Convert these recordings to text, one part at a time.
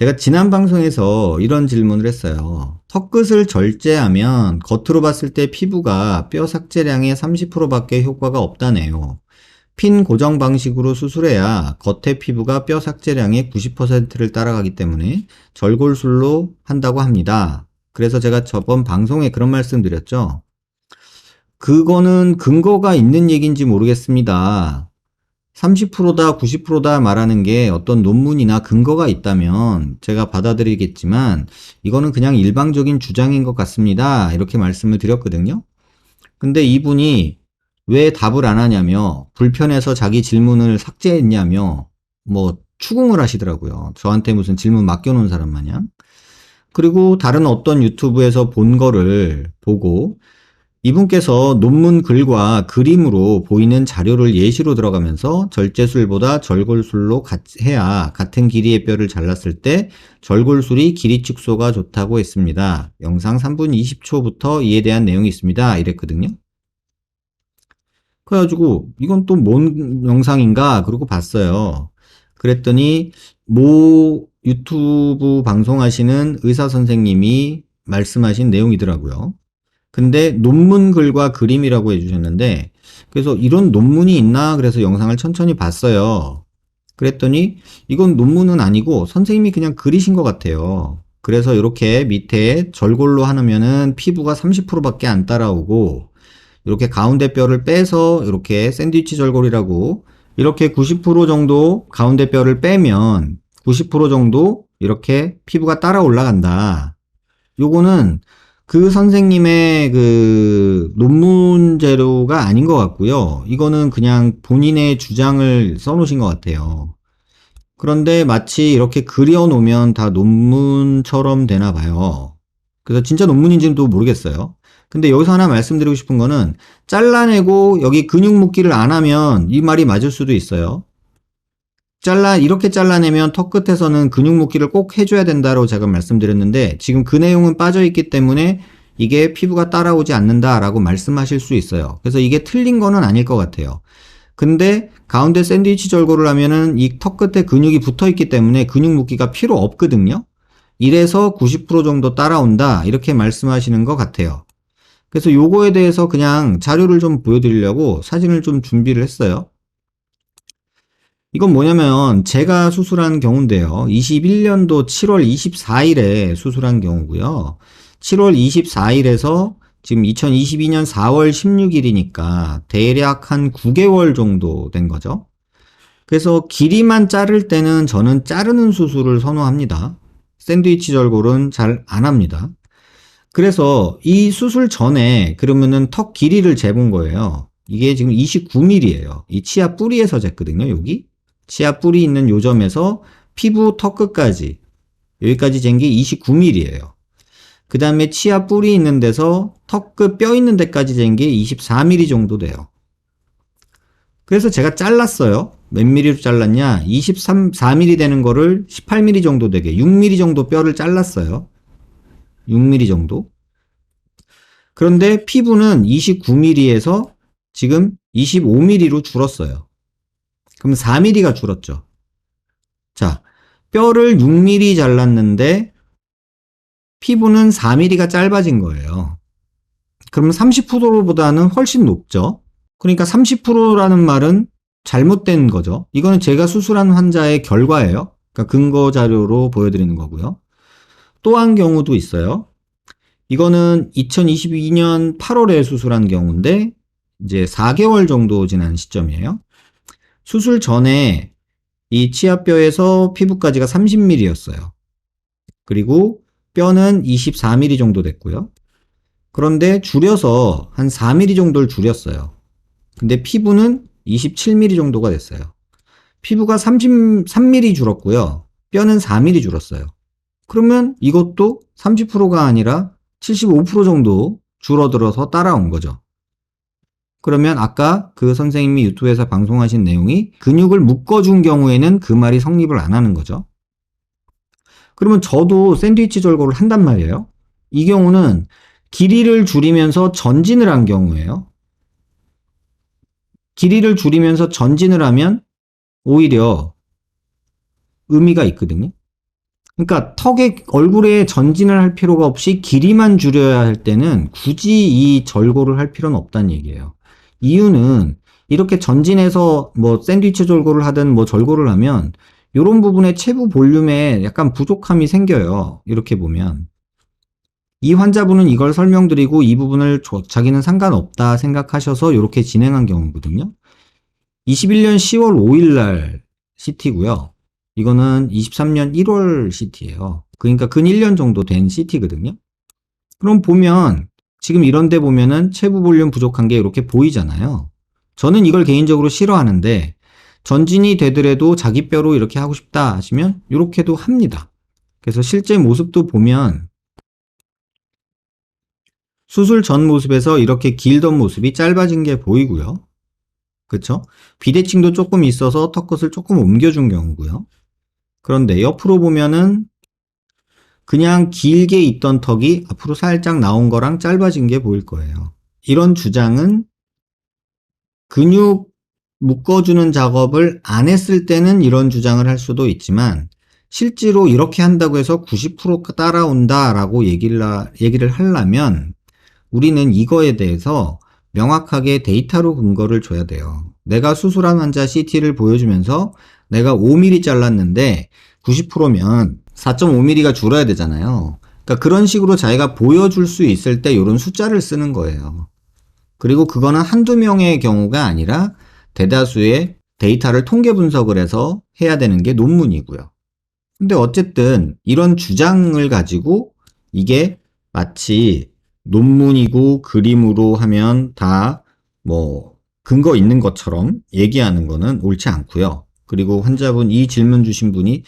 제가 지난 방송에서 이런 질문을 했어요. 턱끝을 절제하면 겉으로 봤을 때 피부가 뼈 삭제량의 30%밖에 효과가 없다네요. 핀 고정 방식으로 수술해야 겉의 피부가 뼈 삭제량의 90%를 따라가기 때문에 절골술로 한다고 합니다. 그래서 제가 저번 방송에 그런 말씀 드렸죠. 그거는 근거가 있는 얘기인지 모르겠습니다. 30%다, 90%다 말하는 게 어떤 논문이나 근거가 있다면 제가 받아들이겠지만 이거는 그냥 일방적인 주장인 것 같습니다. 이렇게 말씀을 드렸거든요. 근데 이분이 왜 답을 안 하냐며 불편해서 자기 질문을 삭제했냐며 뭐 추궁을 하시더라고요. 저한테 무슨 질문 맡겨놓은 사람 마냥. 그리고 다른 어떤 유튜브에서 본 거를 보고 이분께서 논문 글과 그림으로 보이는 자료를 예시로 들어가면서 절제술보다 절골술로 해야 같은 길이의 뼈를 잘랐을 때 절골술이 길이 축소가 좋다고 했습니다. 영상 3분 20초부터 이에 대한 내용이 있습니다. 이랬거든요. 그래가지고 이건 또 뭔 영상인가 그러고 봤어요. 그랬더니 모 유튜브 방송하시는 의사 선생님이 말씀하신 내용이더라고요. 근데 논문 글과 그림이라고 해주셨는데 그래서 이런 논문이 있나 그래서 영상을 천천히 봤어요. 그랬더니 이건 논문은 아니고 선생님이 그냥 그리신 것 같아요. 그래서 이렇게 밑에 절골로 하면은 피부가 30%밖에 안 따라오고 이렇게 가운데 뼈를 빼서 이렇게 샌드위치 절골이라고 이렇게 90% 정도 가운데 뼈를 빼면 90% 정도 이렇게 피부가 따라 올라간다. 요거는 그 선생님의 그 논문 재료가 아닌 것 같고요. 이거는 그냥 본인의 주장을 써놓으신 것 같아요. 그런데 마치 이렇게 그려놓으면 다 논문처럼 되나 봐요. 그래서 진짜 논문인지는 또 모르겠어요. 근데 여기서 하나 말씀드리고 싶은 거는 잘라내고 여기 근육 묶기를 안 하면 이 말이 맞을 수도 있어요. 이렇게 잘라내면 턱 끝에서는 근육 묶기를 꼭 해줘야 된다고 제가 말씀드렸는데 지금 그 내용은 빠져있기 때문에 이게 피부가 따라오지 않는다라고 말씀하실 수 있어요. 그래서 이게 틀린 거는 아닐 것 같아요. 근데 가운데 샌드위치 절골을 하면은 이 턱 끝에 근육이 붙어 있기 때문에 근육 묶기가 필요 없거든요. 이래서 90% 정도 따라온다 이렇게 말씀하시는 것 같아요. 그래서 요거에 대해서 그냥 자료를 좀 보여드리려고 사진을 좀 준비를 했어요. 이건 뭐냐면 제가 수술한 경우인데요. 21년도 7월 24일에 수술한 경우고요. 7월 24일에서 지금 2022년 4월 16일이니까 대략 한 9개월 정도 된 거죠. 그래서 길이만 자를 때는 저는 자르는 수술을 선호합니다. 샌드위치 절골은 잘 안 합니다. 그래서 이 수술 전에 그러면은 턱 길이를 재본 거예요. 이게 지금 29mm예요. 이 치아 뿌리에서 쟀거든요. 여기 치아 뿌리 있는 요점에서 피부 턱 끝까지 여기까지 잰 게 29mm예요. 그 다음에 치아 뿌리 있는 데서 턱 끝 뼈 있는 데까지 잰 게 24mm 정도 돼요. 그래서 제가 잘랐어요. 몇 mm로 잘랐냐? 4mm 되는 거를 18mm 정도 되게 6mm 정도 뼈를 잘랐어요. 6mm 정도. 그런데 피부는 29mm에서 지금 25mm로 줄었어요. 그럼 4mm가 줄었죠. 자, 뼈를 6mm 잘랐는데 피부는 4mm가 짧아진 거예요. 그러면 30%보다는 훨씬 높죠. 그러니까 30%라는 말은 잘못된 거죠. 이거는 제가 수술한 환자의 결과예요. 그러니까 근거 자료로 보여드리는 거고요. 또 한 경우도 있어요. 이거는 2022년 8월에 수술한 경우인데 이제 4개월 정도 지난 시점이에요. 수술 전에 이 치아뼈에서 피부까지가 30mm였어요. 그리고 뼈는 24mm 정도 됐고요. 그런데 줄여서 한 4mm 정도를 줄였어요. 근데 피부는 27mm 정도가 됐어요. 피부가 33mm 줄었고요. 뼈는 4mm 줄었어요. 그러면 이것도 30%가 아니라 75% 정도 줄어들어서 따라온 거죠. 그러면 아까 그 선생님이 유튜브에서 방송하신 내용이 근육을 묶어준 경우에는 그 말이 성립을 안 하는 거죠. 그러면 저도 샌드위치 절골을 한단 말이에요. 이 경우는 길이를 줄이면서 전진을 한 경우예요. 길이를 줄이면서 전진을 하면 오히려 의미가 있거든요. 그러니까 얼굴에 전진을 할 필요가 없이 길이만 줄여야 할 때는 굳이 이 절골을 할 필요는 없다는 얘기예요. 이유는 이렇게 전진해서 뭐 샌드위치 절골을 하든 뭐 절골을 하면 이런 부분에 체부 볼륨에 약간 부족함이 생겨요. 이렇게 보면. 이 환자분은 이걸 설명드리고 이 부분을 자기는 상관없다 생각하셔서 이렇게 진행한 경우거든요. 21년 10월 5일 날 CT고요. 이거는 23년 1월 CT예요. 그러니까 근 1년 정도 된 CT거든요. 그럼 보면 지금 이런 데 보면은 체부 볼륨 부족한 게 이렇게 보이잖아요. 저는 이걸 개인적으로 싫어하는데 전진이 되더라도 자기 뼈로 이렇게 하고 싶다 하시면 이렇게도 합니다. 그래서 실제 모습도 보면 수술 전 모습에서 이렇게 길던 모습이 짧아진 게 보이고요. 그쵸? 비대칭도 조금 있어서 턱끝을 조금 옮겨준 경우고요. 그런데 옆으로 보면은 그냥 길게 있던 턱이 앞으로 살짝 나온 거랑 짧아진 게 보일 거예요. 이런 주장은 근육 묶어주는 작업을 안 했을 때는 이런 주장을 할 수도 있지만 실제로 이렇게 한다고 해서 90% 따라온다라고 얘기를 하려면 우리는 이거에 대해서 명확하게 데이터로 근거를 줘야 돼요. 내가 수술한 환자 CT를 보여주면서 내가 5mm 잘랐는데 90%면 4.5mm가 줄어야 되잖아요. 그러니까 그런 식으로 자기가 보여줄 수 있을 때 이런 숫자를 쓰는 거예요. 그리고 그거는 한두 명의 경우가 아니라 대다수의 데이터를 통계 분석을 해서 해야 되는 게 논문이고요. 근데 어쨌든 이런 주장을 가지고 이게 마치 논문이고 그림으로 하면 다 뭐 근거 있는 것처럼 얘기하는 거는 옳지 않고요. 그리고 환자분 이 질문 주신 분이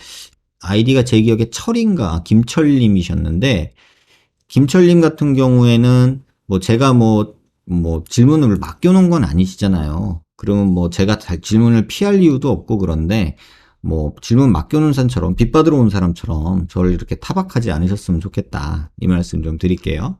아이디가 제 기억에 철인가 김철님이셨는데 김철님 같은 경우에는 뭐 제가 뭐 질문을 맡겨놓은 건 아니시잖아요. 그러면 뭐 제가 질문을 피할 이유도 없고 그런데 뭐 질문 맡겨놓은 사람처럼 빚받으러 온 사람처럼 저를 이렇게 타박하지 않으셨으면 좋겠다. 이 말씀 좀 드릴게요.